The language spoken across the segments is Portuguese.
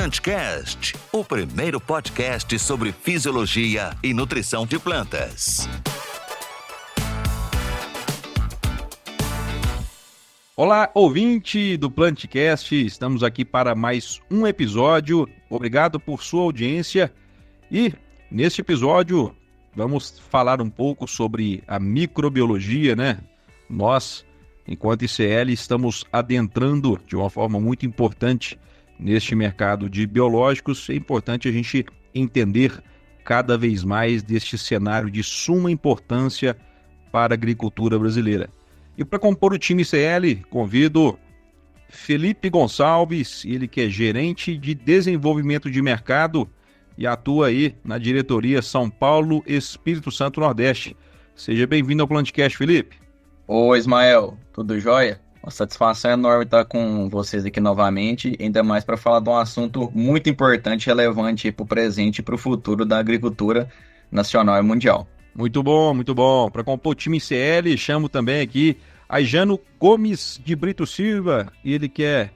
Plantcast, o primeiro podcast sobre fisiologia e nutrição de plantas. Olá, ouvinte do Plantcast, estamos aqui para mais um episódio. Obrigado por sua audiência e neste episódio vamos falar um pouco sobre a microbiologia, né? Nós, enquanto ICL, estamos adentrando de uma forma muito importante neste mercado de biológicos. É importante a gente entender cada vez mais deste cenário de suma importância para a agricultura brasileira. E para compor o time ICL, convido Felipe Gonçalves, ele que é gerente de desenvolvimento de mercado e atua aí na diretoria São Paulo, Espírito Santo, Nordeste. Seja bem-vindo ao Plantcast, Felipe. Oi, Ismael, tudo jóia? Uma satisfação enorme estar com vocês aqui novamente, ainda mais para falar de um assunto muito importante e relevante para o presente e para o futuro da agricultura nacional e mundial. Muito bom, muito bom. Para compor o time ICL, chamo também aqui Aijano Gomes de Brito Silva, ele que é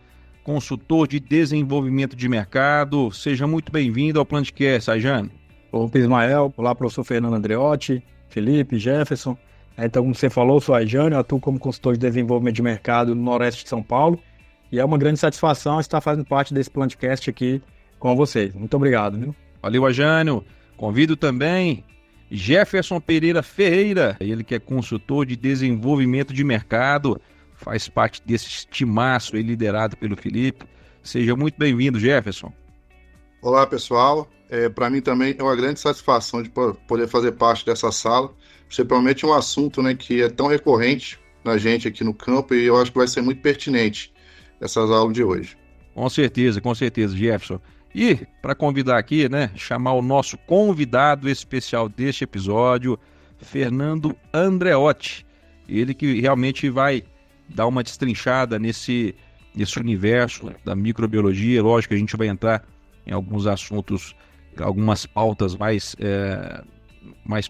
consultor de desenvolvimento de mercado. Seja muito bem-vindo ao Plantcast, Aijano. Opa, Ismael, olá, professor Fernando Andreotti, Felipe, Jefferson. Então, como você falou, eu sou Aijano, atuo como consultor de desenvolvimento de mercado no Noroeste de São Paulo e é uma grande satisfação estar fazendo parte desse Plantcast aqui com vocês. Muito obrigado, viu? Valeu, Aijano. Convido também Jefferson Pereira Ferreira, ele que é consultor de desenvolvimento de mercado, faz parte desse timaço aí liderado pelo Felipe. Seja muito bem-vindo, Jefferson. Olá, pessoal. Para mim também é uma grande satisfação de poder fazer parte dessa sala, principalmente um assunto, né, que é tão recorrente na gente aqui no campo e eu acho que vai ser muito pertinente essas aulas de hoje. Com certeza, Jefferson. E, para convidar aqui, né, chamar o nosso convidado especial deste episódio, Fernando Andreotti. Ele que realmente vai dar uma destrinchada nesse universo da microbiologia. Lógico que a gente vai entrar em alguns assuntos, algumas pautas mais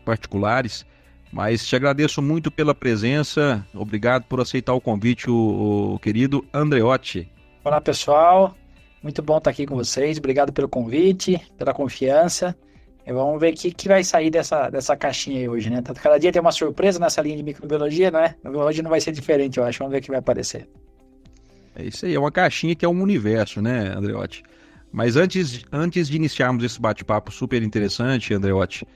particulares, mas te agradeço muito pela presença. Obrigado por aceitar o convite, o querido Andreotti. Olá, pessoal. Muito bom estar aqui com vocês. Obrigado pelo convite, pela confiança. E vamos ver o que vai sair dessa caixinha aí hoje, né? Cada dia tem uma surpresa nessa linha de microbiologia, né? Hoje não vai ser diferente, eu acho. Vamos ver o que vai aparecer. É isso aí, é uma caixinha que é um universo, né, Andreotti? Mas antes de iniciarmos esse bate-papo super interessante, Andreotti,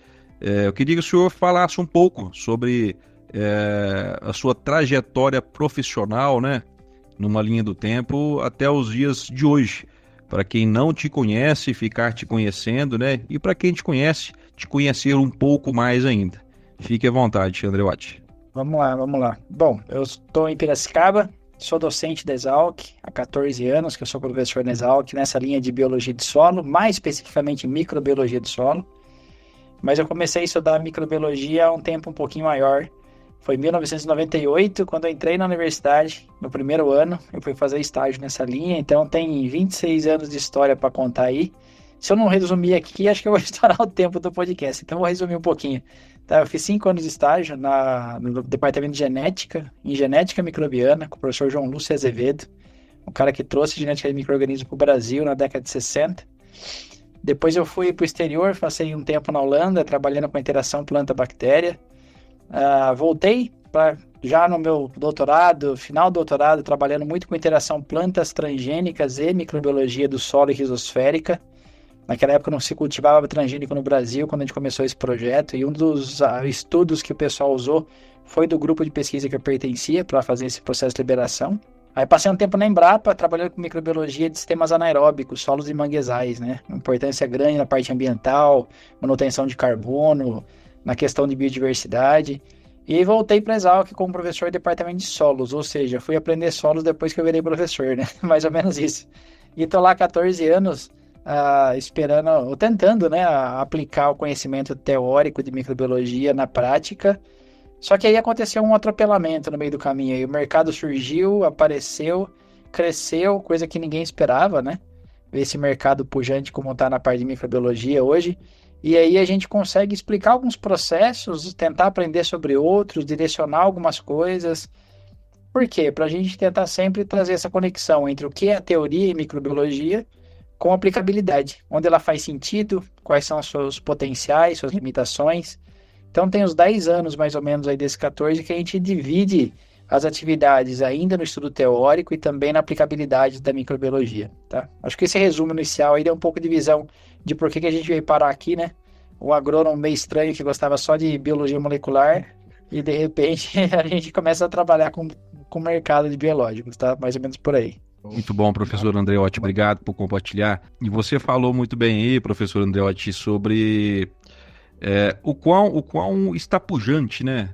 eu queria que o senhor falasse um pouco sobre a sua trajetória profissional, né? Numa linha do tempo até os dias de hoje. Para quem não te conhece, ficar te conhecendo, né? E para quem te conhece, te conhecer um pouco mais ainda. Fique à vontade, Andreotti. Vamos lá. Bom, eu estou em Piracicaba, sou docente da Exalc há 14 anos, que eu sou professor na Exalc, nessa linha de biologia de solo, mais especificamente microbiologia de solo. Mas eu comecei a estudar microbiologia há um tempo um pouquinho maior. Foi em 1998, quando eu entrei na universidade, no primeiro ano, eu fui fazer estágio nessa linha, então tem 26 anos de história para contar aí. Se eu não resumir aqui, acho que eu vou estourar o tempo do podcast, então eu vou resumir um pouquinho. Tá, eu fiz 5 anos de estágio no departamento de genética, em genética microbiana, com o professor João Lúcio Azevedo, um cara que trouxe genética de micro-organismos para o Brasil na década de 60. Depois eu fui para o exterior, passei um tempo na Holanda, trabalhando com interação planta-bactéria. Voltei já no meu doutorado, final do doutorado, trabalhando muito com interação plantas transgênicas e microbiologia do solo e rizosférica. Naquela época não se cultivava transgênico no Brasil, quando a gente começou esse projeto, e um dos estudos que o pessoal usou foi do grupo de pesquisa que eu pertencia para fazer esse processo de liberação. Aí passei um tempo na Embrapa, trabalhando com microbiologia de sistemas anaeróbicos, solos e manguezais, né? Uma importância grande na parte ambiental, manutenção de carbono, na questão de biodiversidade, e voltei para a Exalc como professor do departamento de solos, ou seja, fui aprender solos depois que eu virei professor, né? Mais ou menos isso. E estou lá há 14 anos esperando, ou tentando, né, aplicar o conhecimento teórico de microbiologia na prática, só que aí aconteceu um atropelamento no meio do caminho, aí o mercado surgiu, apareceu, cresceu, coisa que ninguém esperava, né? Ver esse mercado pujante como está na parte de microbiologia hoje. E aí a gente consegue explicar alguns processos, tentar aprender sobre outros, direcionar algumas coisas. Por quê? Para a gente tentar sempre trazer essa conexão entre o que é a teoria e microbiologia com aplicabilidade, onde ela faz sentido, quais são os seus potenciais, suas limitações. Então tem uns 10 anos mais ou menos aí desse 14 que a gente divide as atividades ainda no estudo teórico e também na aplicabilidade da microbiologia, tá? Acho que esse resumo inicial aí deu um pouco de visão de por que a gente veio parar aqui, né? Um agrônomo meio estranho que gostava só de biologia molecular e de repente a gente começa a trabalhar com o mercado de biológicos, tá? Mais ou menos por aí. Muito bom, professor Andreotti, obrigado por compartilhar. E você falou muito bem aí, professor Andreotti, sobre o quão está pujante, né,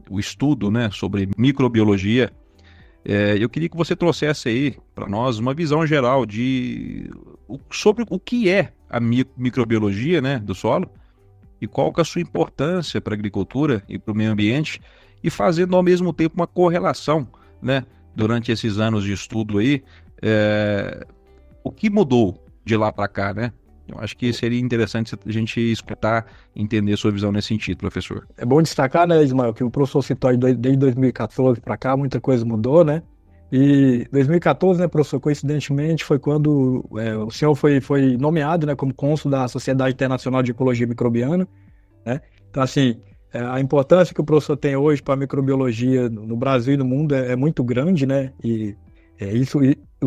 o estudo, né, sobre microbiologia. Eu queria que você trouxesse aí para nós uma visão geral sobre o que é a microbiologia, né, do solo e qual que é a sua importância para a agricultura e para o meio ambiente, e fazendo ao mesmo tempo uma correlação, né, durante esses anos de estudo aí, o que mudou de lá para cá, né? Eu acho que seria interessante a gente escutar e entender sua visão nesse sentido, professor. É bom destacar, né, Ismael, que o professor citou aí desde 2014 para cá, muita coisa mudou, né? E 2014, né, professor, coincidentemente, foi quando o senhor foi nomeado, né, como cônsul da Sociedade Internacional de Ecologia Microbiana, né? Então, assim, a importância que o professor tem hoje para a microbiologia no Brasil e no mundo é muito grande, né? E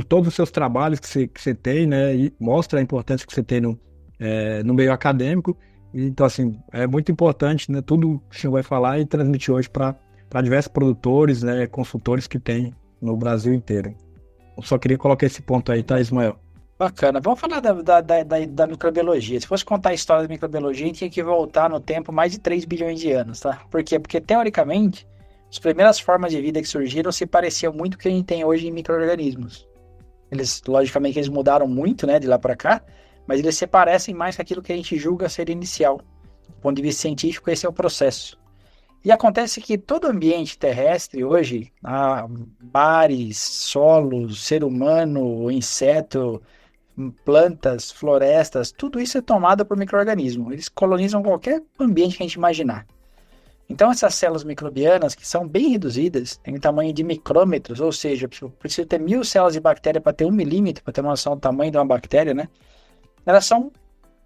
todos os seus trabalhos que você tem, né, e mostra a importância que você tem no meio acadêmico. Então, assim, é muito importante, né, tudo que o senhor vai falar e transmitir hoje para diversos produtores, né, consultores que tem no Brasil inteiro. Eu só queria colocar esse ponto aí, tá, Ismael? Bacana. Vamos falar da microbiologia. Se fosse contar a história da microbiologia, a gente tinha que voltar no tempo mais de 3 bilhões de anos, tá? Por quê? Porque, teoricamente, as primeiras formas de vida que surgiram se pareciam muito com o que a gente tem hoje em micro-organismos. Logicamente, eles mudaram muito, né, de lá para cá, mas eles se parecem mais com aquilo que a gente julga ser inicial. Do ponto de vista científico, esse é o processo. E acontece que todo ambiente terrestre hoje, mares, solos, ser humano, inseto, plantas, florestas, tudo isso é tomado por micro-organismos. Eles colonizam qualquer ambiente que a gente imaginar. Então essas células microbianas, que são bem reduzidas, têm tamanho de micrômetros, ou seja, precisa ter 1000 células de bactéria para ter 1 milímetro, para ter uma noção do tamanho de uma bactéria, né? Elas são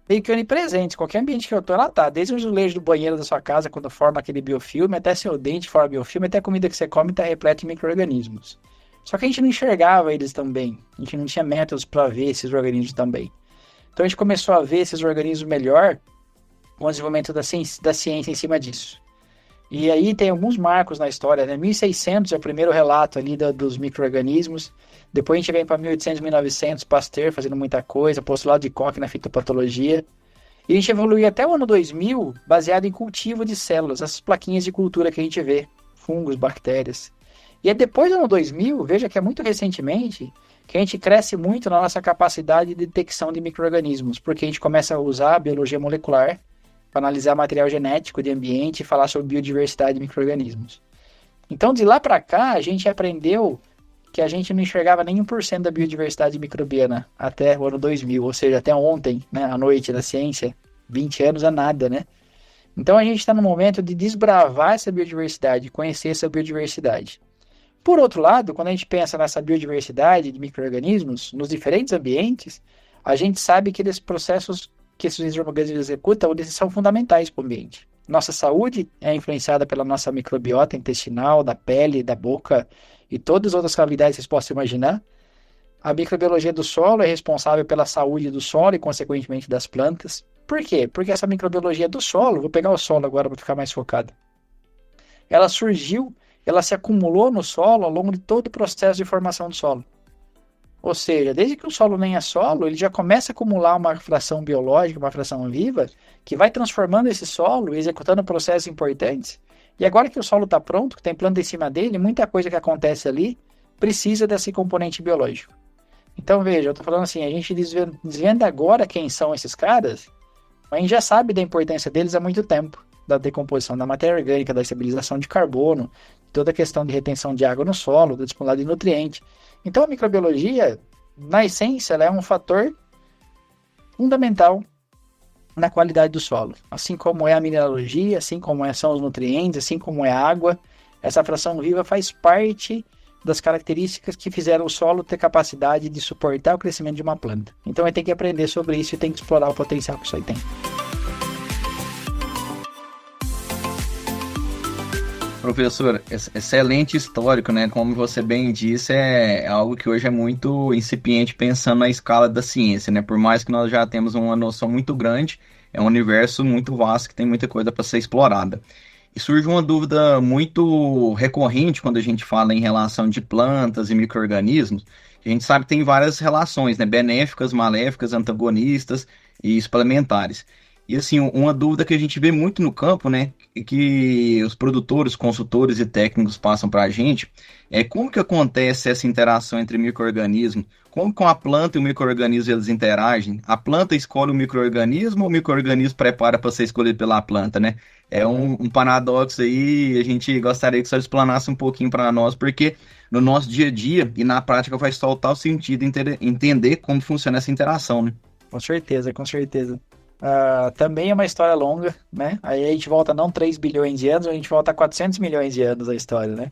meio que onipresentes. Qualquer ambiente que eu tô, ela tá. Desde o azulejo do banheiro da sua casa, quando forma aquele biofilme, até seu dente forma biofilme, até a comida que você come está repleta de micro-organismos. Só que a gente não enxergava eles também. A gente não tinha métodos para ver esses organismos também. Então a gente começou a ver esses organismos melhor com o desenvolvimento da ciência em cima disso. E aí tem alguns marcos na história, né? 1600 é o primeiro relato ali dos micro-organismos. Depois a gente vem para 1800, 1900, Pasteur fazendo muita coisa, postulado de Koch na fitopatologia. E a gente evoluiu até o ano 2000 baseado em cultivo de células, essas plaquinhas de cultura que a gente vê, fungos, bactérias. E é depois do ano 2000, veja que é muito recentemente, que a gente cresce muito na nossa capacidade de detecção de micro-organismos, porque a gente começa a usar a biologia molecular para analisar material genético de ambiente e falar sobre biodiversidade de micro-organismos. Então, de lá para cá, a gente aprendeu que a gente não enxergava nem 1% da biodiversidade microbiana até o ano 2000, ou seja, até ontem, né, à noite da ciência, 20 anos é nada, né? Então, a gente está no momento de desbravar essa biodiversidade, conhecer essa biodiversidade. Por outro lado, quando a gente pensa nessa biodiversidade de micro-organismos, nos diferentes ambientes, a gente sabe que esses processos que esses organismos executam, eles são fundamentais para o ambiente. Nossa saúde é influenciada pela nossa microbiota intestinal, da pele, da boca e todas as outras cavidades que vocês possam imaginar. A microbiologia do solo é responsável pela saúde do solo e, consequentemente, das plantas. Por quê? Porque essa microbiologia do solo, vou pegar o solo agora para ficar mais focado, ela surgiu, ela se acumulou no solo ao longo de todo o processo de formação do solo. Ou seja, desde que o solo nem é solo, ele já começa a acumular uma fração biológica, uma fração viva, que vai transformando esse solo e executando processos importantes. E agora que o solo está pronto, que tem planta em cima dele, muita coisa que acontece ali precisa desse componente biológico. Então veja, eu estou falando assim, a gente desvenda agora quem são esses caras, mas a gente já sabe da importância deles há muito tempo, da decomposição da matéria orgânica, da estabilização de carbono, toda a questão de retenção de água no solo, da disponibilidade de nutrientes. Então a microbiologia, na essência, ela é um fator fundamental na qualidade do solo. Assim como é a mineralogia, assim como são os nutrientes, assim como é a água, essa fração viva faz parte das características que fizeram o solo ter capacidade de suportar o crescimento de uma planta. Então ele tem que aprender sobre isso e tem que explorar o potencial que isso aí tem. Professor, excelente histórico, né? Como você bem disse, é algo que hoje é muito incipiente pensando na escala da ciência, né? Por mais que nós já temos uma noção muito grande, é um universo muito vasto que tem muita coisa para ser explorada. E surge uma dúvida muito recorrente quando a gente fala em relação de plantas e micro-organismos. A gente sabe que tem várias relações, né? Benéficas, maléficas, antagonistas e suplementares. E assim, uma dúvida que a gente vê muito no campo, né, e que os produtores, consultores e técnicos passam para a gente, é como que acontece essa interação entre micro-organismos, como com a planta e o micro-organismo eles interagem, a planta escolhe o micro-organismo ou o micro-organismo prepara para ser escolhido pela planta, né? É um paradoxo aí, a gente gostaria que você explanasse um pouquinho para nós, porque no nosso dia a dia e na prática faz total sentido entender como funciona essa interação, né? Com certeza, com certeza. Também é uma história longa, né? Aí a gente volta não 3 bilhões de anos, a gente volta a 400 milhões de anos a história, né?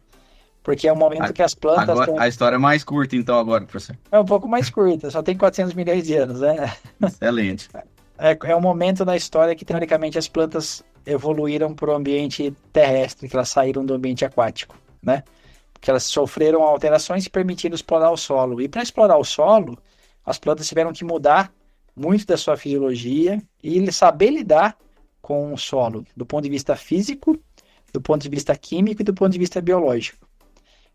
Porque é o momento que as plantas... Agora, a história é mais curta, então, agora, professor. É um pouco mais curta, só tem 400 milhões de anos, né? Excelente. É um momento na história que, teoricamente, as plantas evoluíram para o ambiente terrestre, que elas saíram do ambiente aquático, né? Porque elas sofreram alterações e permitiram explorar o solo. E para explorar o solo, as plantas tiveram que mudar muito da sua fisiologia e saber lidar com o solo, do ponto de vista físico, do ponto de vista químico e do ponto de vista biológico.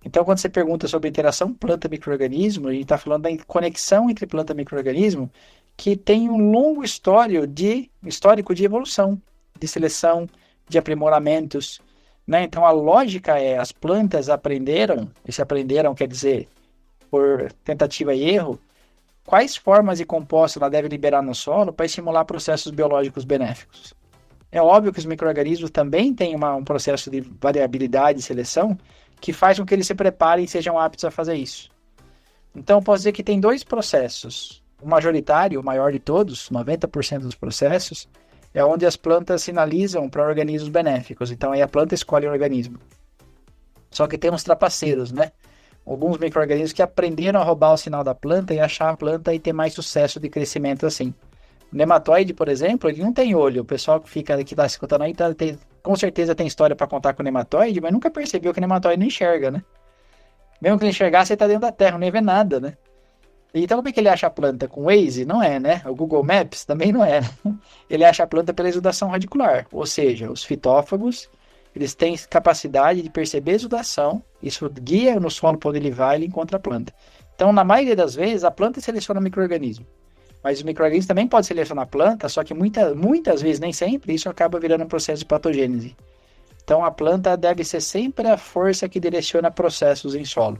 Então, quando você pergunta sobre interação planta-microorganismo, a gente está falando da conexão entre planta e microorganismo, que tem um longo histórico de evolução, de seleção, de aprimoramentos, né? Então, a lógica é, as plantas aprenderam, e se aprenderam quer dizer, por tentativa e erro, quais formas e compostos ela deve liberar no solo para estimular processos biológicos benéficos. É óbvio que os micro-organismos também têm um processo de variabilidade e seleção que faz com que eles se preparem e sejam aptos a fazer isso. Então, posso dizer que tem dois processos. O majoritário, o maior de todos, 90% dos processos, é onde as plantas sinalizam para organismos benéficos. Então, aí a planta escolhe o organismo. Só que tem uns trapaceiros, né? Alguns micro-organismos que aprenderam a roubar o sinal da planta e achar a planta e ter mais sucesso de crescimento assim. O nematóide, por exemplo, ele não tem olho. O pessoal que está escutando aí, com certeza tem história para contar com o nematóide, mas nunca percebeu que o nematóide não enxerga, né? Mesmo que ele enxergasse, ele está dentro da terra, não ia ver nada, né? Então, como é que ele acha a planta? Com Waze? Não é, né? O Google Maps também não é. Ele acha a planta pela exudação radicular, ou seja, os fitófagos, eles têm capacidade de perceber a exudação, isso guia no solo para onde ele vai, ele encontra a planta. Então, na maioria das vezes, a planta seleciona o micro-organismo. Mas o micro-organismo também pode selecionar a planta, só que muitas vezes, nem sempre, isso acaba virando um processo de patogênese. Então, a planta deve ser sempre a força que direciona processos em solo.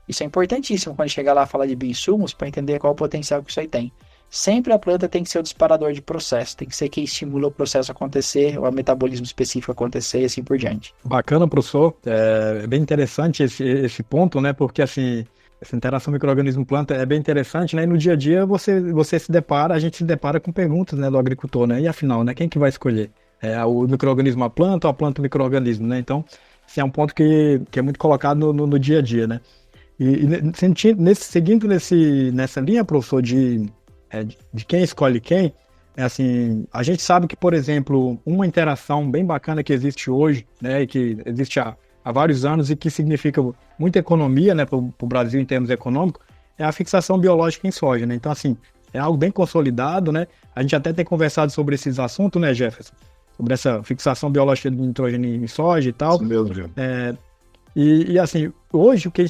Isso é importantíssimo quando chegar lá a falar de bioinsumos para entender qual o potencial que isso aí tem. Sempre a planta tem que ser o disparador de processo, tem que ser quem estimula o processo acontecer, o metabolismo específico acontecer e assim por diante. Bacana, professor. É bem interessante esse ponto, né? Porque assim, essa interação micro-organismo-planta é bem interessante, né? E no dia a dia a gente se depara com perguntas, né, do agricultor, né? E afinal, né, quem que vai escolher? O micro-organismo a planta ou a planta o micro-organismo, né? Então, assim, é um ponto que é muito colocado no dia a dia, né? Seguindo nessa linha, professor, de quem escolhe quem, assim, a gente sabe que, por exemplo, uma interação bem bacana que existe hoje, né, e que existe há vários anos e que significa muita economia, né, para o Brasil em termos econômicos, é a fixação biológica em soja, né? Então, assim, é algo bem consolidado, né? A gente até tem conversado sobre esses assuntos, né, Jefferson? Sobre essa fixação biológica do nitrogênio em soja e tal. Isso mesmo, Gil. E assim, hoje o que a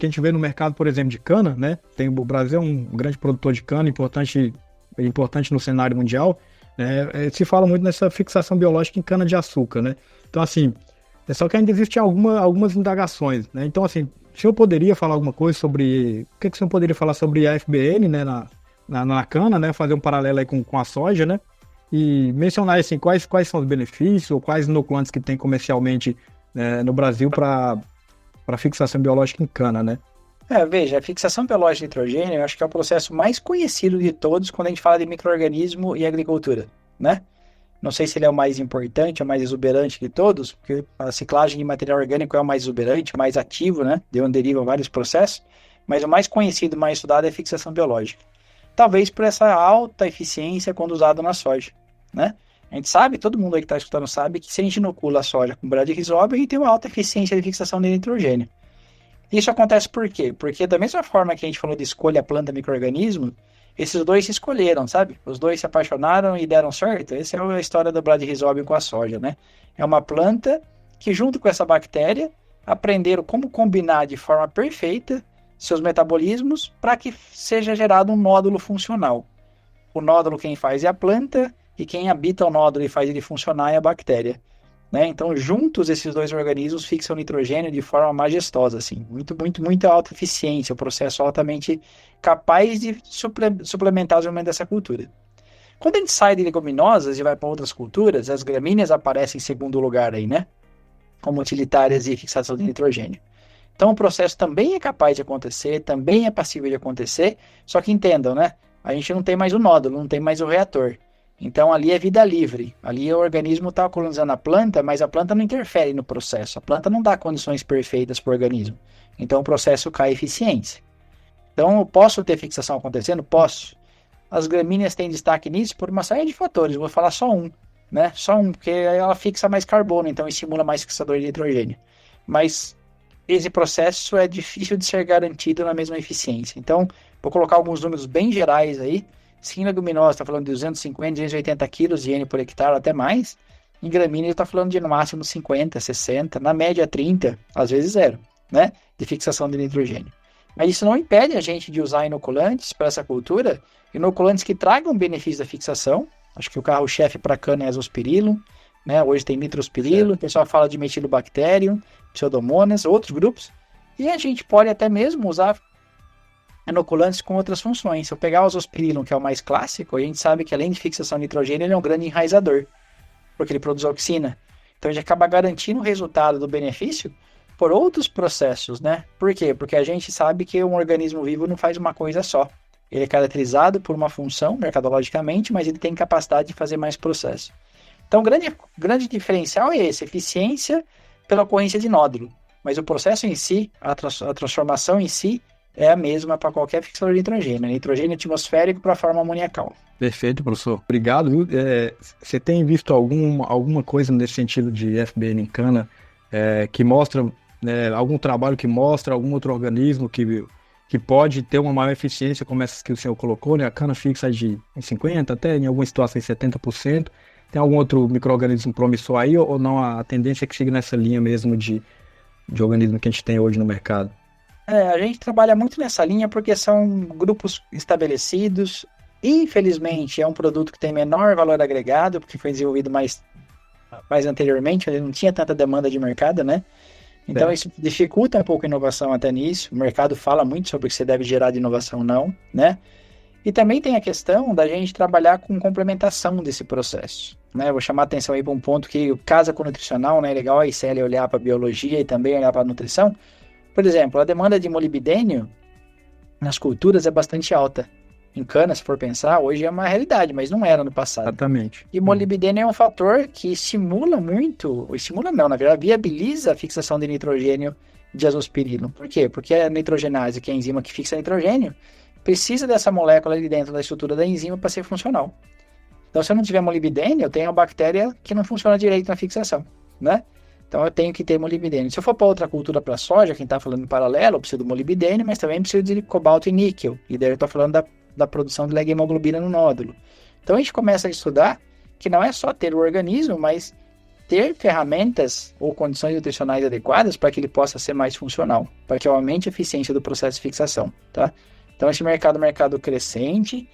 gente vê no mercado, por exemplo, de cana, né? O Brasil é um grande produtor de cana, importante no cenário mundial, né? Se fala muito nessa fixação biológica em cana de açúcar, né? Então, assim, só que ainda existem algumas indagações, né? Então, assim, o senhor poderia falar alguma coisa sobre... O que o senhor poderia falar sobre a FBN, né? Na cana, né? Fazer um paralelo aí com a soja, né? E mencionar, assim, quais são os benefícios ou quais inoculantes que tem comercialmente no Brasil para fixação biológica em cana, né? Veja, a fixação biológica de nitrogênio, eu acho que é o processo mais conhecido de todos quando a gente fala de micro-organismo e agricultura, né? Não sei se ele é o mais importante, o mais exuberante de todos, porque a ciclagem de material orgânico é o mais exuberante, mais ativo, né? De onde derivam vários processos. Mas o mais conhecido, mais estudado é a fixação biológica. Talvez por essa alta eficiência quando usado na soja, né? A gente sabe, todo mundo aí que está escutando sabe, que se a gente inocula a soja com bradyrhizobio, a gente tem uma alta eficiência de fixação de nitrogênio. Isso acontece por quê? Porque da mesma forma que a gente falou de escolha planta-microorganismo, esses dois se escolheram, sabe? Os dois se apaixonaram e deram certo. Essa é a história do bradyrhizobio com a soja, né? É uma planta que, junto com essa bactéria, aprenderam como combinar de forma perfeita seus metabolismos para que seja gerado um nódulo funcional. O nódulo quem faz é a planta e quem habita o nódulo e faz ele funcionar é a bactéria. Né? Então, juntos, esses dois organismos fixam nitrogênio de forma majestosa, assim, muita alta eficiência, um processo altamente capaz de suplementar o desenvolvimento dessa cultura. Quando a gente sai de leguminosas e vai para outras culturas, as gramíneas aparecem em segundo lugar aí, né? Como utilitárias de fixação de nitrogênio. Então, o processo também é capaz de acontecer, também é passível de acontecer, só que entendam, né? A gente não tem mais o nódulo, não tem mais o reator. Então, ali é vida livre. Ali o organismo está colonizando a planta, mas a planta não interfere no processo. A planta não dá condições perfeitas para o organismo. Então, o processo cai eficiência. Então, eu posso ter fixação acontecendo? Posso. As gramíneas têm destaque nisso por uma série de fatores. Eu vou falar só um, né? Só um, porque ela fixa mais carbono, então estimula mais fixador de nitrogênio. Mas esse processo é difícil de ser garantido na mesma eficiência. Então, vou colocar alguns números bem gerais aí. Se em leguminosa está falando de 250, 280 quilos de N por hectare, até mais, em gramínea está falando de no máximo 50, 60, na média 30, às vezes 0, né, de fixação de nitrogênio. Mas isso não impede a gente de usar inoculantes para essa cultura, inoculantes que tragam benefício da fixação. Acho que o carro-chefe para cana é azospirilo, né, hoje tem nitrospirilo, o pessoal fala de metilobacterium, pseudomonas, outros grupos, e a gente pode até mesmo usar inoculantes com outras funções. Se eu pegar o azospirillum, que é o mais clássico, a gente sabe que além de fixação de nitrogênio, ele é um grande enraizador, porque ele produz auxina. Então a gente acaba garantindo o resultado do benefício por outros processos, né? Por quê? Porque a gente sabe que um organismo vivo não faz uma coisa só. Ele é caracterizado por uma função, mercadologicamente, mas ele tem capacidade de fazer mais processos. Então o grande diferencial é esse, eficiência pela ocorrência de nódulo. Mas o processo em si, a transformação em si, é a mesma para qualquer fixador de nitrogênio. Nitrogênio atmosférico para a forma amoniacal. Perfeito, professor. Obrigado. Você tem visto alguma coisa nesse sentido de FBN em cana que mostra, algum trabalho que mostra algum outro organismo que pode ter uma maior eficiência, como essas que o senhor colocou, né? A cana fixa de 50%, até em algumas situações 70%. Tem algum outro micro-organismo promissor aí ou não? A tendência é que siga nessa linha mesmo de organismo que a gente tem hoje no mercado? A gente trabalha muito nessa linha porque são grupos estabelecidos. Infelizmente, é um produto que tem menor valor agregado, porque foi desenvolvido mais anteriormente, ele não tinha tanta demanda de mercado, né? Então, isso dificulta um pouco a inovação até nisso. O mercado fala muito sobre o que você deve gerar de inovação ou não, né? E também tem a questão da gente trabalhar com complementação desse processo, né? Eu vou chamar a atenção aí para um ponto que casa com o nutricional, né? É legal a ICL olhar para a biologia e também olhar para a nutrição. Por exemplo, a demanda de molibdênio nas culturas é bastante alta. Em cana, se for pensar, hoje é uma realidade, mas não era no passado. Exatamente. E molibdênio é um fator que na verdade, viabiliza a fixação de nitrogênio de azospirillum. Por quê? Porque a nitrogenase, que é a enzima que fixa nitrogênio, precisa dessa molécula ali dentro da estrutura da enzima para ser funcional. Então, se eu não tiver molibdênio, eu tenho uma bactéria que não funciona direito na fixação, né? Então eu tenho que ter molibdênio. Se eu for para outra cultura, para soja, quem está falando em paralelo, eu preciso do molibdênio, mas também preciso de cobalto e níquel. E daí eu estou falando da produção de leg-hemoglobina no nódulo. Então a gente começa a estudar que não é só ter o organismo, mas ter ferramentas ou condições nutricionais adequadas para que ele possa ser mais funcional, para que aumente a eficiência do processo de fixação, tá? Então esse mercado é um mercado crescente,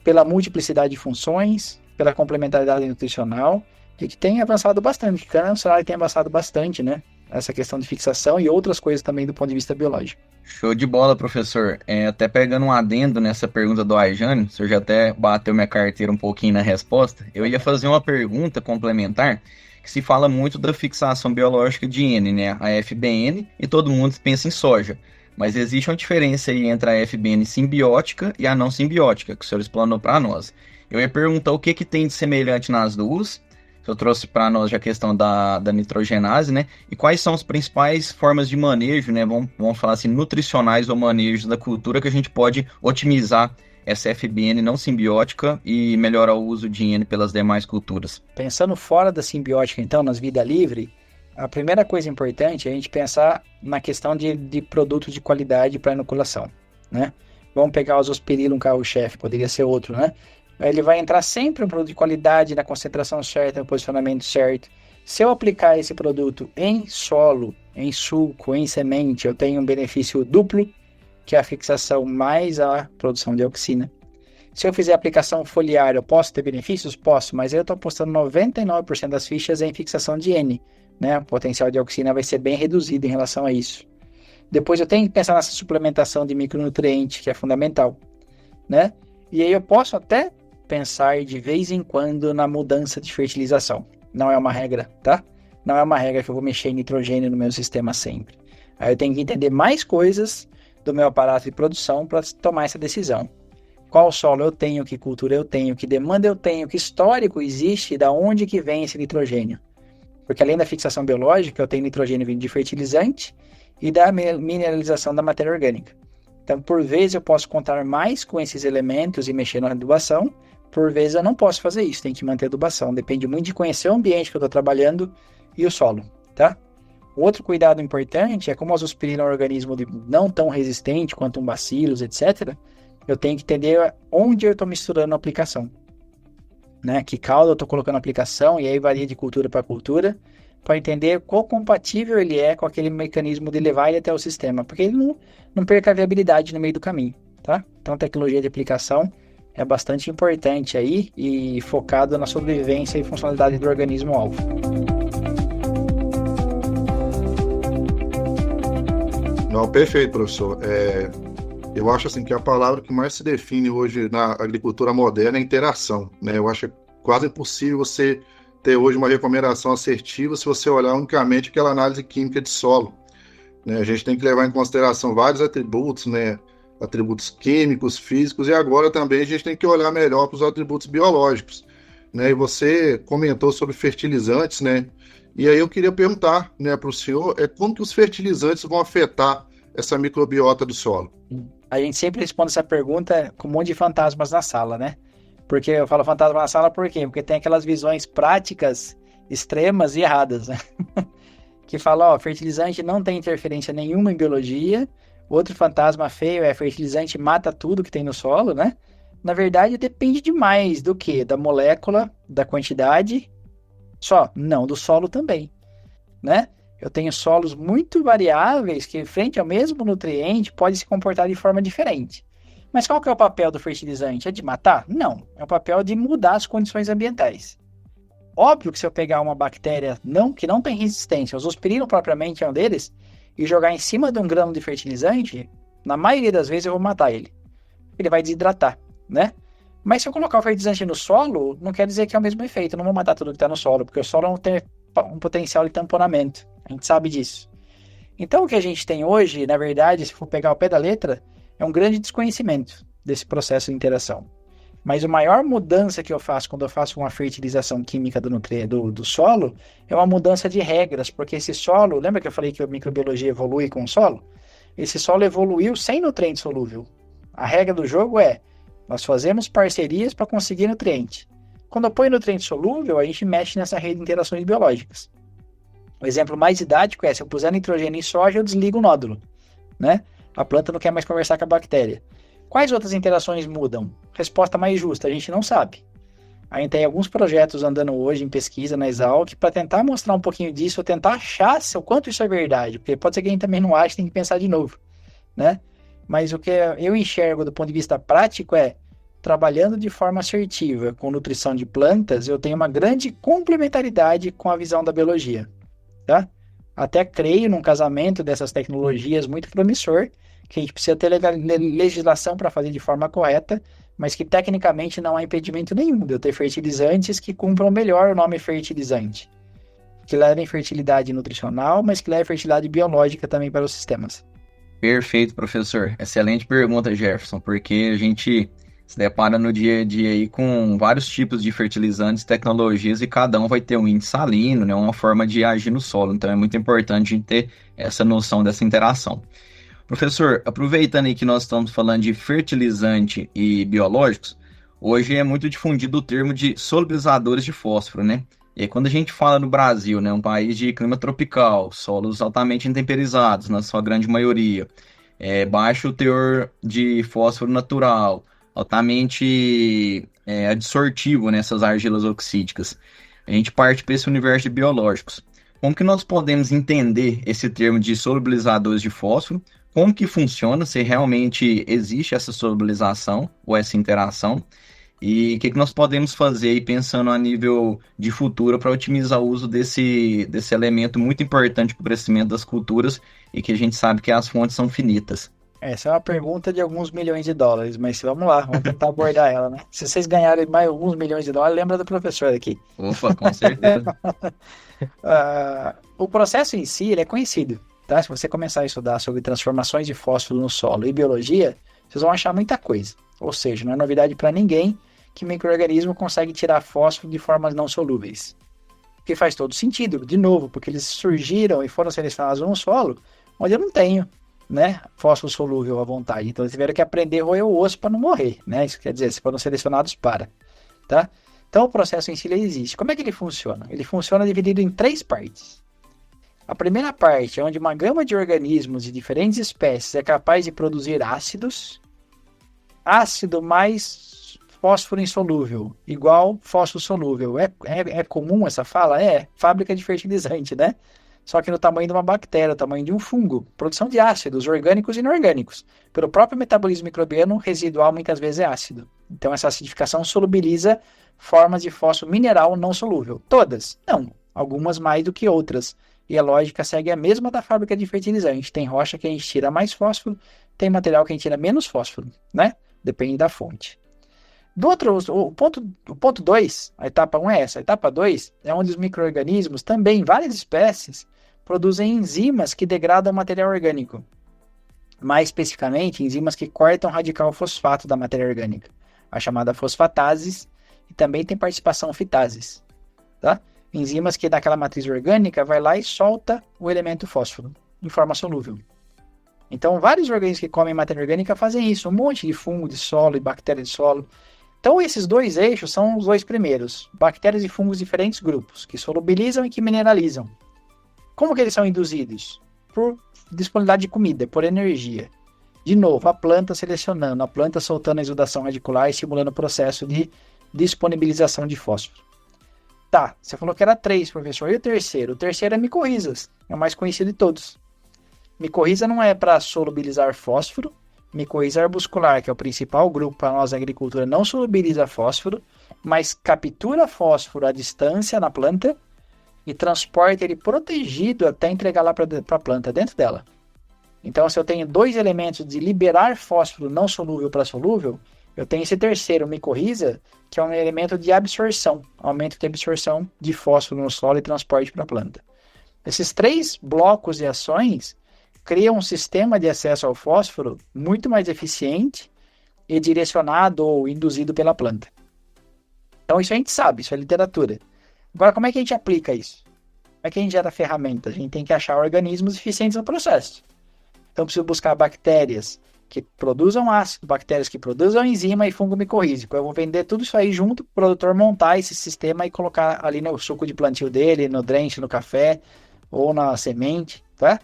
pela multiplicidade de funções, pela complementaridade nutricional, e que tem avançado bastante, que cana solar tem avançado bastante, né? Essa questão de fixação e outras coisas também do ponto de vista biológico. Show de bola, professor. Até pegando um adendo nessa pergunta do Aijane, o senhor já até bateu minha carteira um pouquinho na resposta. Eu ia fazer uma pergunta complementar, que se fala muito da fixação biológica de N, né? A FBN, e todo mundo pensa em soja. Mas existe uma diferença aí entre a FBN simbiótica e a não simbiótica, que o senhor explanou para nós. Eu ia perguntar o que tem de semelhante nas duas Você trouxe para nós já a questão da nitrogenase, né? E quais são as principais formas de manejo, né? Vamos falar assim, nutricionais ou manejo da cultura que a gente pode otimizar essa FBN não simbiótica e melhorar o uso de N pelas demais culturas. Pensando fora da simbiótica, então, nas vida livre, a primeira coisa importante é a gente pensar na questão de produtos de qualidade para inoculação, né? Vamos pegar o Zospirilo, um carro-chefe, poderia ser outro, né? Ele vai entrar sempre um produto de qualidade, na concentração certa, no posicionamento certo. Se eu aplicar esse produto em solo, em suco, em semente, eu tenho um benefício duplo, que é a fixação mais a produção de auxina. Se eu fizer aplicação foliar, eu posso ter benefícios? Posso, mas eu estou apostando 99% das fichas em fixação de N, né? O potencial de auxina vai ser bem reduzido em relação a isso. Depois eu tenho que pensar nessa suplementação de micronutriente, que é fundamental, né? E aí eu posso até pensar de vez em quando na mudança de fertilização. Não é uma regra, tá? Não é uma regra que eu vou mexer em nitrogênio no meu sistema sempre. Aí eu tenho que entender mais coisas do meu aparato de produção para tomar essa decisão. Qual solo eu tenho, que cultura eu tenho, que demanda eu tenho, que histórico existe, da onde que vem esse nitrogênio. Porque além da fixação biológica, eu tenho nitrogênio vindo de fertilizante e da mineralização da matéria orgânica. Então, por vezes eu posso contar mais com esses elementos e mexer na adubação, por vezes eu não posso fazer isso, tem que manter a adubação. Depende muito de conhecer o ambiente que eu estou trabalhando e o solo, tá? Outro cuidado importante é como a azospirina é um organismo não tão resistente quanto um bacilos, etc. Eu tenho que entender onde eu estou misturando a aplicação, né? Que caldo eu estou colocando a aplicação, e aí varia de cultura para cultura, para entender qual compatível ele é com aquele mecanismo de levar ele até o sistema, porque ele não perca a viabilidade no meio do caminho, tá? Então a tecnologia de aplicação é bastante importante aí e focado na sobrevivência e funcionalidade do organismo-alvo. Não, perfeito, professor. Eu acho assim que a palavra que mais se define hoje na agricultura moderna é interação, né? Eu acho quase impossível você ter hoje uma recomendação assertiva se você olhar unicamente aquela análise química de solo, né? A gente tem que levar em consideração vários atributos, né? Atributos químicos, físicos, e agora também a gente tem que olhar melhor para os atributos biológicos, né? E você comentou sobre fertilizantes, né? E aí eu queria perguntar, né, para o senhor, como que os fertilizantes vão afetar essa microbiota do solo? A gente sempre responde essa pergunta com um monte de fantasmas na sala, né? Porque eu falo fantasma na sala por quê? Porque tem aquelas visões práticas extremas e erradas, né? Que falam, ó, fertilizante não tem interferência nenhuma em biologia. Outro fantasma feio é fertilizante mata tudo que tem no solo, né? Na verdade, depende demais do quê? Da molécula, da quantidade, só? Não, do solo também, né? Eu tenho solos muito variáveis que, frente ao mesmo nutriente, podem se comportar de forma diferente. Mas qual que é o papel do fertilizante? É de matar? Não, é o papel de mudar as condições ambientais. Óbvio que se eu pegar uma bactéria que não tem resistência, o Zospirilo propriamente é um deles, e jogar em cima de um grão de fertilizante, na maioria das vezes eu vou matar ele. Ele vai desidratar, né? Mas se eu colocar o fertilizante no solo, não quer dizer que é o mesmo efeito. Eu não vou matar tudo que está no solo, porque o solo não tem um potencial de tamponamento. A gente sabe disso. Então o que a gente tem hoje, na verdade, se for pegar o pé da letra, é um grande desconhecimento desse processo de interação. Mas a maior mudança que eu faço quando eu faço uma fertilização química do solo é uma mudança de regras, porque esse solo, lembra que eu falei que a microbiologia evolui com o solo? Esse solo evoluiu sem nutriente solúvel. A regra do jogo é, nós fazemos parcerias para conseguir nutriente. Quando eu ponho nutriente solúvel, a gente mexe nessa rede de interações biológicas. O exemplo mais didático é, se eu puser nitrogênio em soja, eu desligo o nódulo, né? A planta não quer mais conversar com a bactéria. Quais outras interações mudam? Resposta mais justa, a gente não sabe. A gente tem alguns projetos andando hoje em pesquisa na Exalc para tentar mostrar um pouquinho disso, ou tentar achar o quanto isso é verdade, porque pode ser que a gente também não ache, tem que pensar de novo, né? Mas o que eu enxergo do ponto de vista prático é, trabalhando de forma assertiva com nutrição de plantas, eu tenho uma grande complementaridade com a visão da biologia, tá? Até creio num casamento dessas tecnologias muito promissor, que a gente precisa ter legislação para fazer de forma correta, mas que tecnicamente não há impedimento nenhum de eu ter fertilizantes que cumpram melhor o nome fertilizante, que levem fertilidade nutricional, mas que levem fertilidade biológica também para os sistemas. Perfeito, professor. Excelente pergunta, Jefferson, porque a gente se depara no dia a dia aí com vários tipos de fertilizantes, tecnologias, e cada um vai ter um índice salino, né, uma forma de agir no solo. Então é muito importante a gente ter essa noção dessa interação. Professor, aproveitando aí que nós estamos falando de fertilizante e biológicos, hoje é muito difundido o termo de solubilizadores de fósforo, né? E aí, quando a gente fala no Brasil, né, um país de clima tropical, solos altamente intemperizados, na sua grande maioria, baixo teor de fósforo natural, altamente adsortivo nessas argilas oxídicas, a gente parte para esse universo de biológicos. Como que nós podemos entender esse termo de solubilizadores de fósforo? Como que funciona, se realmente existe essa solubilização ou essa interação? E o que nós podemos fazer aí pensando a nível de futuro para otimizar o uso desse elemento muito importante para o crescimento das culturas e que a gente sabe que as fontes são finitas? Essa é uma pergunta de alguns milhões de dólares, mas vamos lá, vamos tentar abordar ela, né? Se vocês ganharem mais alguns milhões de dólares, lembra do professor aqui. Opa, com certeza. O processo em si, ele é conhecido, tá? Se você começar a estudar sobre transformações de fósforo no solo e biologia, vocês vão achar muita coisa. Ou seja, não é novidade para ninguém que micro-organismo consegue tirar fósforo de formas não solúveis. O que faz todo sentido, de novo, porque eles surgiram e foram selecionados no solo, onde eu não tenho, né, fósforo solúvel à vontade. Então eles tiveram que aprender a roer o osso para não morrer, né? Isso quer dizer, eles foram selecionados para, tá? Então o processo em si ele existe. Como é que ele funciona? Ele funciona dividido em 3 partes. A primeira parte é onde uma gama de organismos de diferentes espécies é capaz de produzir ácidos, ácido mais fósforo insolúvel, igual fósforo solúvel. É comum essa fala? É, fábrica de fertilizante, né? Só que no tamanho de uma bactéria, no tamanho de um fungo. Produção de ácidos orgânicos e inorgânicos. Pelo próprio metabolismo microbiano, residual muitas vezes é ácido. Então essa acidificação solubiliza formas de fósforo mineral não solúvel. Todas? Não. Algumas mais do que outras. E a lógica segue a mesma da fábrica de fertilizante. Tem rocha que a gente tira mais fósforo, tem material que a gente tira menos fósforo, né? Depende da fonte. O ponto 2, a etapa 1 é essa. A etapa 2 é onde os micro-organismos, também várias espécies, produzem enzimas que degradam material orgânico. Mais especificamente, enzimas que cortam o radical fosfato da matéria orgânica, a chamada fosfatases, e também tem participação fitases, tá? Enzimas que daquela matriz orgânica vai lá e solta o elemento fósforo em forma solúvel. Então, vários organismos que comem matéria orgânica fazem isso, um monte de fungo de solo e bactéria de solo. Então, esses 2 eixos são os 2 primeiros, bactérias e fungos de diferentes grupos, que solubilizam e que mineralizam. Como que eles são induzidos? Por disponibilidade de comida, por energia. De novo, a planta selecionando, a planta soltando a exudação radicular e estimulando o processo de disponibilização de fósforo. Tá, você falou que era 3, professor. E o terceiro? O terceiro é micorrizas, é o mais conhecido de todos. Micorriza não é para solubilizar fósforo. Micorriza arbuscular, que é o principal grupo para nós na agricultura, não solubiliza fósforo, mas captura fósforo à distância na planta e transporta ele protegido até entregar lá para a planta, dentro dela. Então, se eu tenho 2 elementos de liberar fósforo não solúvel para solúvel, eu tenho esse terceiro, micorriza, que é um elemento de absorção, aumento de absorção de fósforo no solo e transporte para a planta. Esses 3 blocos de ações criam um sistema de acesso ao fósforo muito mais eficiente e direcionado ou induzido pela planta. Então, isso a gente sabe, isso é literatura. Agora, como é que a gente aplica isso? Como é que a gente gera ferramentas? A gente tem que achar organismos eficientes no processo. Então, preciso buscar bactérias que produzam ácido, bactérias que produzam enzima e fungo micorrízico. Eu vou vender tudo isso aí junto para o produtor montar esse sistema e colocar ali no suco de plantio dele, no drenche, no café ou na semente, tá?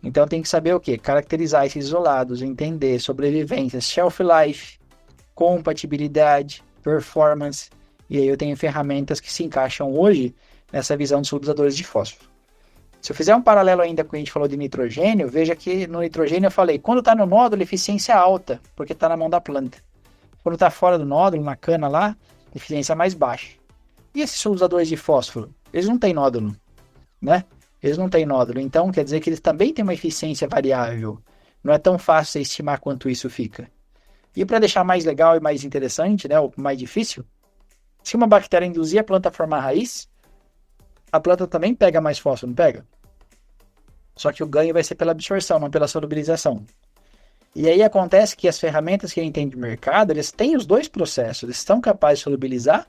Então, tem que saber o quê? Caracterizar esses isolados, entender sobrevivência, shelf life, compatibilidade, performance. E aí eu tenho ferramentas que se encaixam hoje nessa visão dos solubilizadores de fósforo. Se eu fizer um paralelo ainda com o que a gente falou de nitrogênio, veja que no nitrogênio eu falei, quando está no nódulo, eficiência alta, porque está na mão da planta. Quando está fora do nódulo, na cana lá, eficiência mais baixa. E esses solubilizadores de fósforo? Eles não têm nódulo, né? Eles não têm nódulo, então quer dizer que eles também têm uma eficiência variável. Não é tão fácil você estimar quanto isso fica. E para deixar mais legal e mais interessante, né, ou mais difícil, se uma bactéria induzir a planta a formar raiz, a planta também pega mais fósforo, não pega? Só que o ganho vai ser pela absorção, não pela solubilização. E aí acontece que as ferramentas que a gente tem de mercado, eles têm os dois processos, eles estão capazes de solubilizar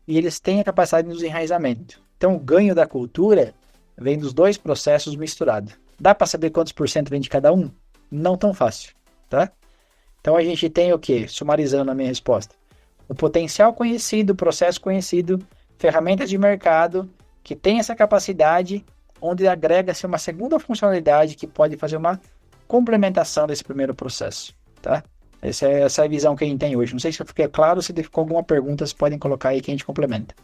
e eles têm a capacidade de desenraizamento. Então o ganho da cultura vem dos dois processos misturados. Dá para saber quantos por cento vem de cada um? Não tão fácil, tá? Então a gente tem o quê? Sumarizando a minha resposta. O potencial conhecido, o processo conhecido, ferramentas de mercado que tem essa capacidade, onde agrega-se uma segunda funcionalidade que pode fazer uma complementação desse primeiro processo, tá? Essa é a visão que a gente tem hoje. Não sei se eu fiquei claro, se ficou alguma pergunta, vocês podem colocar aí que a gente complementa.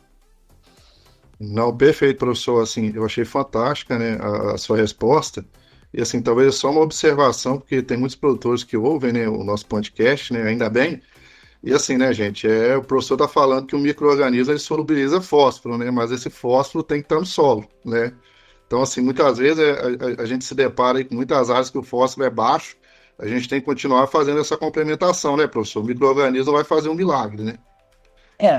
Não, perfeito, professor. Assim, eu achei fantástica, né, a sua resposta. E assim, talvez é só uma observação, porque tem muitos produtores que ouvem, né, o nosso podcast, né, ainda bem. E assim, né, gente, o professor está falando que o micro-organismo ele solubiliza fósforo, né, mas esse fósforo tem que estar no solo, né. Então, assim, muitas vezes a gente se depara aí com muitas áreas que o fósforo é baixo, a gente tem que continuar fazendo essa complementação, né, professor? O micro-organismo vai fazer um milagre, né?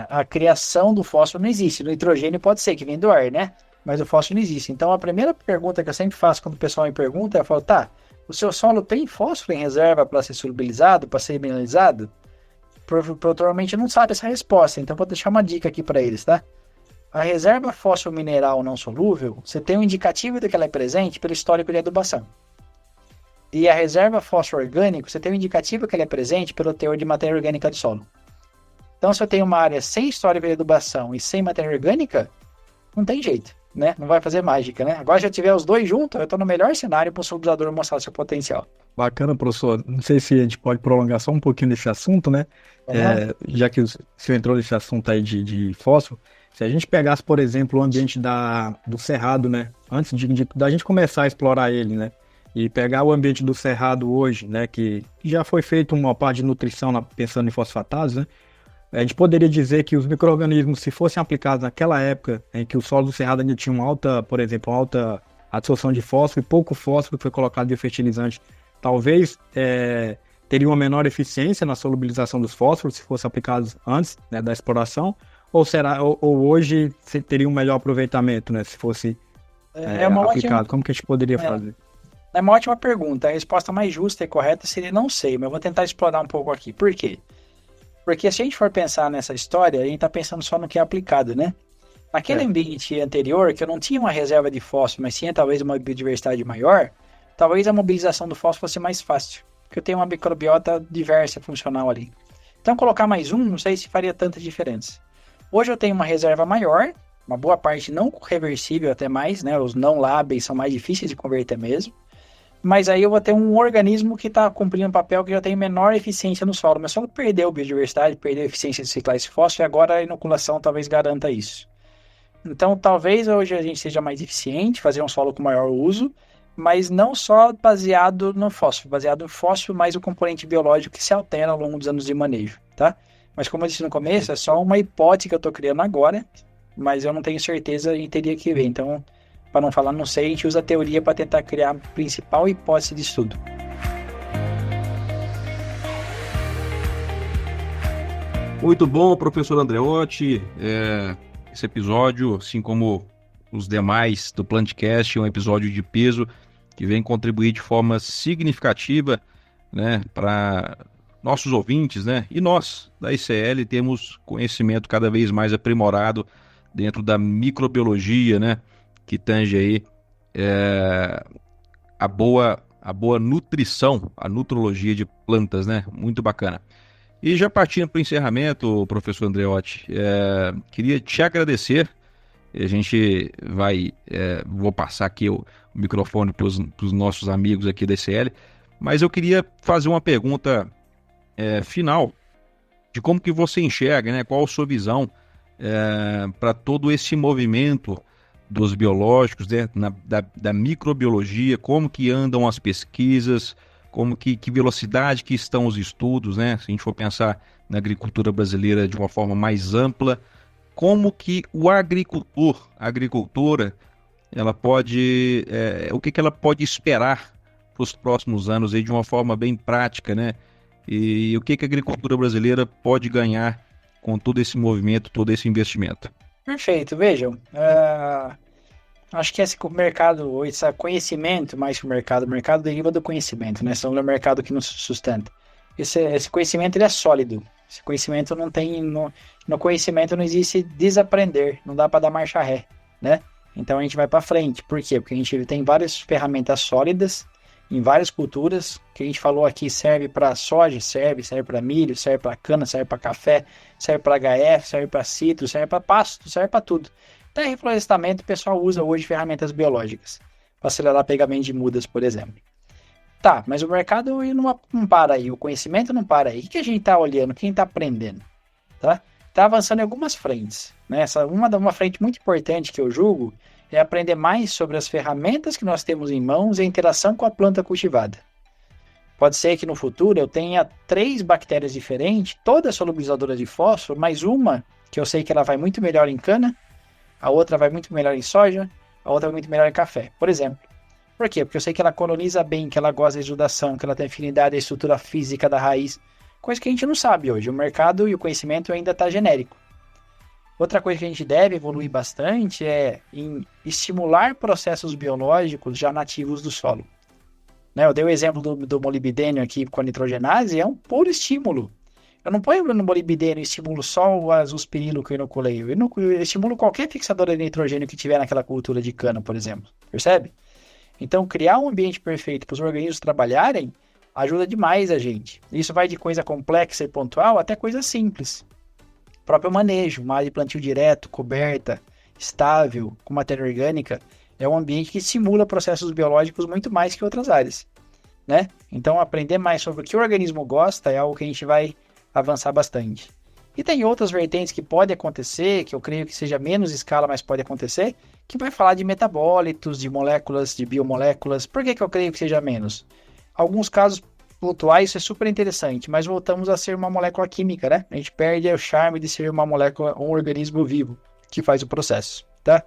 A criação do fósforo não existe. O nitrogênio pode ser que vem do ar, né? Mas o fósforo não existe. Então, a primeira pergunta que eu sempre faço quando o pessoal me pergunta, eu falo, tá, o seu solo tem fósforo em reserva para ser solubilizado, para ser mineralizado? Provavelmente não sabe essa resposta, então vou deixar uma dica aqui para eles, tá? A reserva fósforo mineral não solúvel, você tem um indicativo de que ela é presente pelo histórico de adubação. E a reserva fósforo orgânico, você tem um indicativo que ela é presente pelo teor de matéria orgânica do solo. Então, se eu tenho uma área sem histórico de adubação e sem matéria orgânica, não tem jeito, né? Não vai fazer mágica, né? Agora, se eu tiver os dois juntos, eu estou no melhor cenário para o solubilizador mostrar seu potencial. Bacana, professor. Não sei se a gente pode prolongar só um pouquinho desse assunto, né? Já que o senhor entrou nesse assunto aí de fósforo, se a gente pegasse, por exemplo, o ambiente do cerrado, né? Antes da gente começar a explorar ele, né? E pegar o ambiente do cerrado hoje, né? Que já foi feito uma parte de nutrição pensando em fosfatados, né? A gente poderia dizer que os micro-organismos, se fossem aplicados naquela época em que o solo do cerrado ainda tinha por exemplo, uma alta absorção de fósforo e pouco fósforo que foi colocado de fertilizante, talvez teria uma menor eficiência na solubilização dos fósforos se fossem aplicados antes, né, da exploração, ou hoje teria um melhor aproveitamento, né, se fosse aplicado? Como que a gente poderia fazer? É uma ótima pergunta. A resposta mais justa e correta seria não sei, mas eu vou tentar explorar um pouco aqui. Por quê? Porque se a gente for pensar nessa história, a gente está pensando só no que é aplicado, né? Naquele ambiente anterior, que eu não tinha uma reserva de fósforo, mas tinha talvez uma biodiversidade maior, talvez a mobilização do fósforo fosse mais fácil, porque eu tenho uma microbiota diversa, funcional ali. Então, colocar mais não sei se faria tanta diferença. Hoje eu tenho uma reserva maior, uma boa parte não reversível até mais, né? Os não lábeis são mais difíceis de converter mesmo. Mas aí eu vou ter um organismo que está cumprindo um papel que já tem menor eficiência no solo. Mas só perdeu a biodiversidade, perdeu a eficiência de ciclar esse fósforo, e agora a inoculação talvez garanta isso. Então, talvez hoje a gente seja mais eficiente, fazer um solo com maior uso, mas não só baseado no fósforo, baseado no fósforo mais o componente biológico que se altera ao longo dos anos de manejo, tá? Mas como eu disse no começo, é só uma hipótese que eu estou criando agora, mas eu não tenho certeza e teria que ver. Então, para não falar não sei, a gente usa a teoria para tentar criar a principal hipótese de estudo. Muito bom, professor Andreotti. Esse episódio, assim como os demais do Plantcast, é um episódio de peso que vem contribuir de forma significativa, né, para nossos ouvintes, né? E nós, da ICL, temos conhecimento cada vez mais aprimorado dentro da microbiologia, né? Que tange aí a boa nutrição, a nutrologia de plantas, né? Muito bacana. E já partindo para o encerramento, professor Andreotti, queria te agradecer. A gente vou passar aqui o microfone para os nossos amigos aqui da ICL, mas eu queria fazer uma pergunta final de como que você enxerga, né? Qual a sua visão para todo esse movimento dos biológicos, né, da microbiologia, como que andam as pesquisas, como que velocidade que estão os estudos, né? Se a gente for pensar na agricultura brasileira de uma forma mais ampla, como que o agricultor, a agricultora, ela pode, o que ela pode esperar para os próximos anos aí de uma forma bem prática, né? E o que a agricultura brasileira pode ganhar com todo esse movimento, todo esse investimento? Perfeito, vejam, Acho que esse mercado, esse conhecimento mais que o mercado deriva do conhecimento, né? São o mercado que nos sustenta. Esse conhecimento ele é sólido. Esse conhecimento não tem. No conhecimento não existe desaprender, não dá para dar marcha ré, né? Então a gente vai para frente. Por quê? Porque a gente tem várias ferramentas sólidas em várias culturas. Que a gente falou aqui serve para soja, serve para milho, serve para cana, serve para café, serve para HF, serve para citro, serve para pasto, serve para tudo. Até reflorestamento o pessoal usa hoje ferramentas biológicas para acelerar pegamento de mudas, por exemplo. Tá, mas o mercado não para aí, o conhecimento não para aí. O que a gente está olhando, quem está aprendendo? Tá avançando em algumas frentes. Né? Uma frente muito importante que eu julgo é aprender mais sobre as ferramentas que nós temos em mãos e a interação com a planta cultivada. Pode ser que no futuro eu tenha 3 bactérias diferentes, todas solubilizadoras de fósforo, mas uma que eu sei que ela vai muito melhor em cana, a outra vai muito melhor em soja, a outra vai muito melhor em café, por exemplo. Por quê? Porque eu sei que ela coloniza bem, que ela gosta da exudação, que ela tem afinidade à estrutura física da raiz, coisa que a gente não sabe hoje. O mercado e o conhecimento ainda está genérico. Outra coisa que a gente deve evoluir bastante é em estimular processos biológicos já nativos do solo. Né? Eu dei o exemplo do molibdênio aqui com a nitrogenase, é um puro estímulo. Eu não ponho no molibdênio e estimulo só o azospirilo que eu inoculei. Eu estimulo qualquer fixador de nitrogênio que tiver naquela cultura de cana, por exemplo. Percebe? Então, criar um ambiente perfeito para os organismos trabalharem ajuda demais a gente. Isso vai de coisa complexa e pontual até coisa simples. O próprio manejo, uma área de plantio direto, coberta, estável, com matéria orgânica, é um ambiente que simula processos biológicos muito mais que outras áreas. Né? Então, aprender mais sobre o que o organismo gosta é algo que a gente vai avançar bastante. E tem outras vertentes que podem acontecer, que eu creio que seja menos escala, mas pode acontecer, que vai falar de metabólitos, de moléculas, de biomoléculas. Por que eu creio que seja menos? Alguns casos pontuais isso é super interessante, mas voltamos a ser uma molécula química, né? A gente perde o charme de ser uma molécula, um organismo vivo que faz o processo, tá?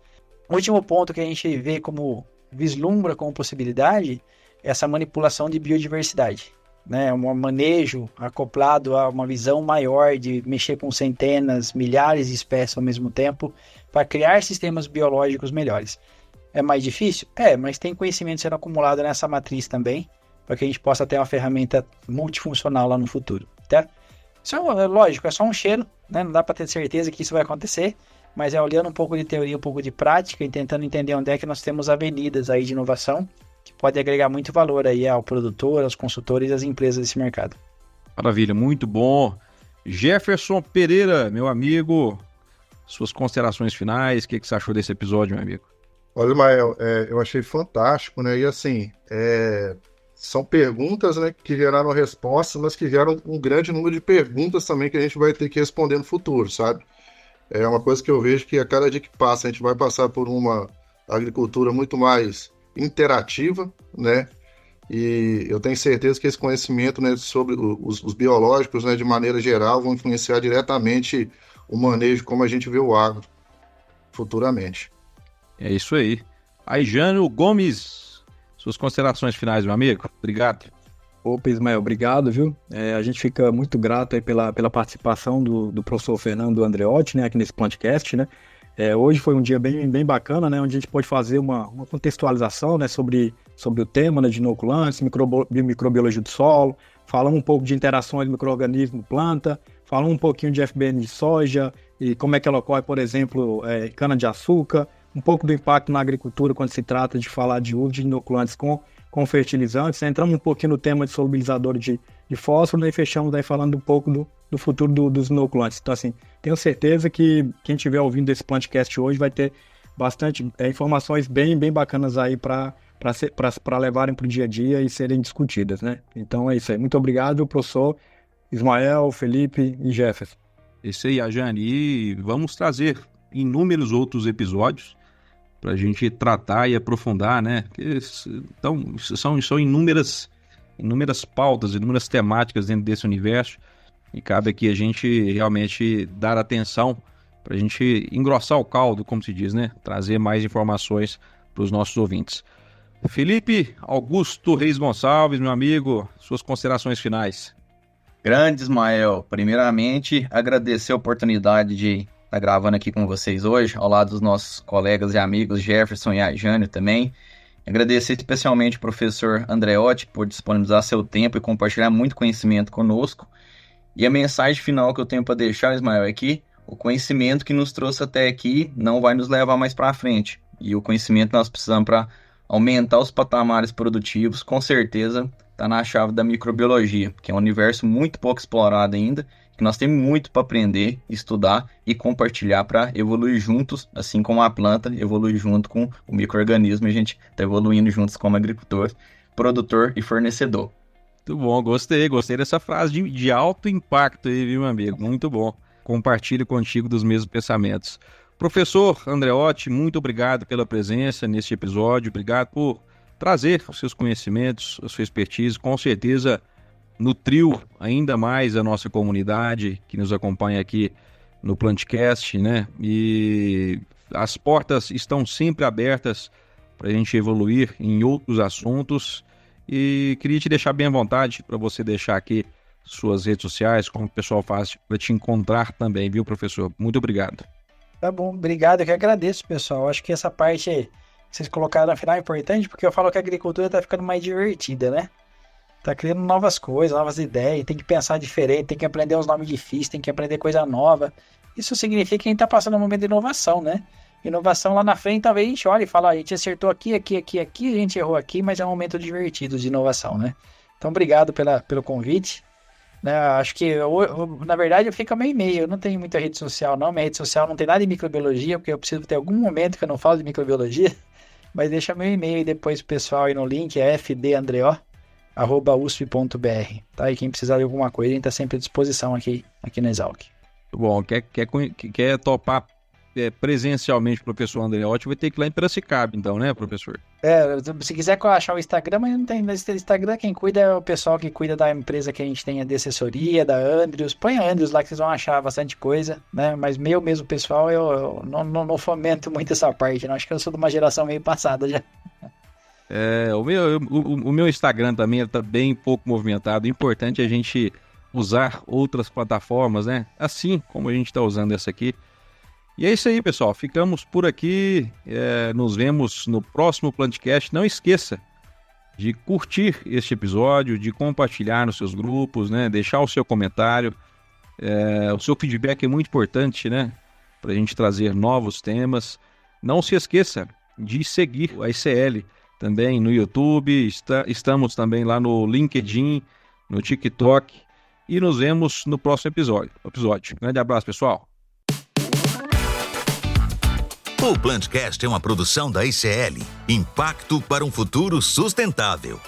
O último ponto que a gente vê como vislumbra como possibilidade é essa manipulação de biodiversidade. Né, um manejo acoplado a uma visão maior de mexer com centenas, milhares de espécies ao mesmo tempo para criar sistemas biológicos melhores. É mais difícil? É, mas tem conhecimento sendo acumulado nessa matriz também para que a gente possa ter uma ferramenta multifuncional lá no futuro. Tá? Isso é lógico, é só um cheiro, né? Não dá para ter certeza que isso vai acontecer, mas é olhando um pouco de teoria, um pouco de prática e tentando entender onde é que nós temos avenidas aí de inovação que pode agregar muito valor aí ao produtor, aos consultores e às empresas desse mercado. Maravilha, muito bom. Jefferson Pereira, meu amigo, suas considerações finais, o que você achou desse episódio, meu amigo? Olha, Mael, eu achei fantástico, né? E assim, são perguntas, né, que geraram respostas, mas que geram um grande número de perguntas também que a gente vai ter que responder no futuro, sabe? É uma coisa que eu vejo que a cada dia que passa a gente vai passar por uma agricultura muito mais interativa, né? E eu tenho certeza que esse conhecimento, né, sobre os biológicos, né, de maneira geral, vão influenciar diretamente o manejo como a gente vê o agro futuramente. É isso aí. Aí, Jânio Gomes, suas considerações finais, meu amigo. Obrigado. Opa, Ismael, obrigado, viu? A gente fica muito grato aí pela participação do professor Fernando Andreotti, né, aqui nesse podcast, né? Hoje foi um dia bem bacana, né, onde a gente pode fazer uma contextualização, né, sobre o tema, né, de inoculantes, microbiologia do solo, falamos um pouco de interações micro-organismo-planta, falamos um pouquinho de FBN de soja e como é que ela ocorre, por exemplo, cana-de-açúcar, um pouco do impacto na agricultura quando se trata de falar de uso de inoculantes com fertilizantes, né? Entramos um pouquinho no tema de solubilizador de fósforo, né, e fechamos aí falando um pouco do futuro dos inoculantes. Então, assim, tenho certeza que quem estiver ouvindo esse podcast hoje vai ter bastante informações bem bacanas aí para levarem para o dia a dia e serem discutidas, né? Então é isso aí. Muito obrigado, professor Ismael, Felipe e Jefferson. Isso aí, Jane. E vamos trazer inúmeros outros episódios para a gente tratar e aprofundar, né? Então, são inúmeras pautas, inúmeras temáticas dentro desse universo e cabe aqui a gente realmente dar atenção para a gente engrossar o caldo, como se diz, né? Trazer mais informações para os nossos ouvintes. Felipe Augusto Reis Gonçalves, meu amigo, suas considerações finais. Grande Ismael, primeiramente agradecer a oportunidade de estar gravando aqui com vocês hoje, ao lado dos nossos colegas e amigos Jefferson e a Jânio também. Agradecer especialmente ao professor Andreotti por disponibilizar seu tempo e compartilhar muito conhecimento conosco. E a mensagem final que eu tenho para deixar, Ismael, é que o conhecimento que nos trouxe até aqui não vai nos levar mais para frente. E o conhecimento que nós precisamos para aumentar os patamares produtivos, com certeza, está na chave da microbiologia, que é um universo muito pouco explorado ainda, que nós temos muito para aprender, estudar e compartilhar para evoluir juntos, assim como a planta evolui junto com o micro-organismo, e a gente está evoluindo juntos como agricultor, produtor e fornecedor. Muito bom, gostei dessa frase de alto impacto aí, viu, meu amigo? Muito bom. Compartilho contigo dos mesmos pensamentos. Professor Andreotti, muito obrigado pela presença neste episódio, obrigado por trazer os seus conhecimentos, a sua expertise, com certeza nutriu ainda mais a nossa comunidade que nos acompanha aqui no Plantcast, né? E as portas estão sempre abertas para a gente evoluir em outros assuntos. E queria te deixar bem à vontade para você deixar aqui suas redes sociais, como o pessoal faz para te encontrar também, viu, professor? Muito obrigado. Tá bom, obrigado, eu que agradeço, pessoal. Acho que essa parte que vocês colocaram na final é importante, porque eu falo que a agricultura tá ficando mais divertida, né? Tá criando novas coisas, novas ideias, tem que pensar diferente, tem que aprender uns nomes difíceis, tem que aprender coisa nova. Isso significa que a gente tá passando um momento de inovação, né? Inovação lá na frente, talvez a gente olhe e fale, a gente acertou aqui, a gente errou aqui, mas é um momento divertido de inovação, né? Então, obrigado pelo convite. Né? Acho que, na verdade, eu fico meio e meio. Eu não tenho muita rede social, não. Minha rede social não tem nada de microbiologia, porque eu preciso ter algum momento que eu não falo de microbiologia. Mas deixa meu e-mail aí depois pro pessoal aí no link, é fdandreo@usp.br, tá? E quem precisar de alguma coisa, a gente tá sempre à disposição aqui na Exalc. Bom, quer topar presencialmente o professor Andreotti, vai ter que ir lá em Piracicaba, então, né, professor? Se quiser achar o Instagram, mas não tem Instagram, quem cuida é o pessoal que cuida da empresa que a gente tem de assessoria, da Andrews. Põe a Andrews lá que vocês vão achar bastante coisa, né? Mas meu mesmo pessoal, eu não fomento muito essa parte, não. Acho que eu sou de uma geração meio passada já. O meu Instagram também está bem pouco movimentado. O importante é a gente usar outras plataformas, né? Assim como a gente está usando essa aqui. E é isso aí, pessoal. Ficamos por aqui. Nos vemos no próximo Plantcast. Não esqueça de curtir este episódio, de compartilhar nos seus grupos, né? Deixar o seu comentário. O seu feedback é muito importante, né? Para a gente trazer novos temas. Não se esqueça de seguir a ICL também no YouTube. Estamos também lá no LinkedIn, no TikTok. E nos vemos no próximo episódio. Grande abraço, pessoal. O Plantcast é uma produção da ICL, Impacto para um Futuro Sustentável.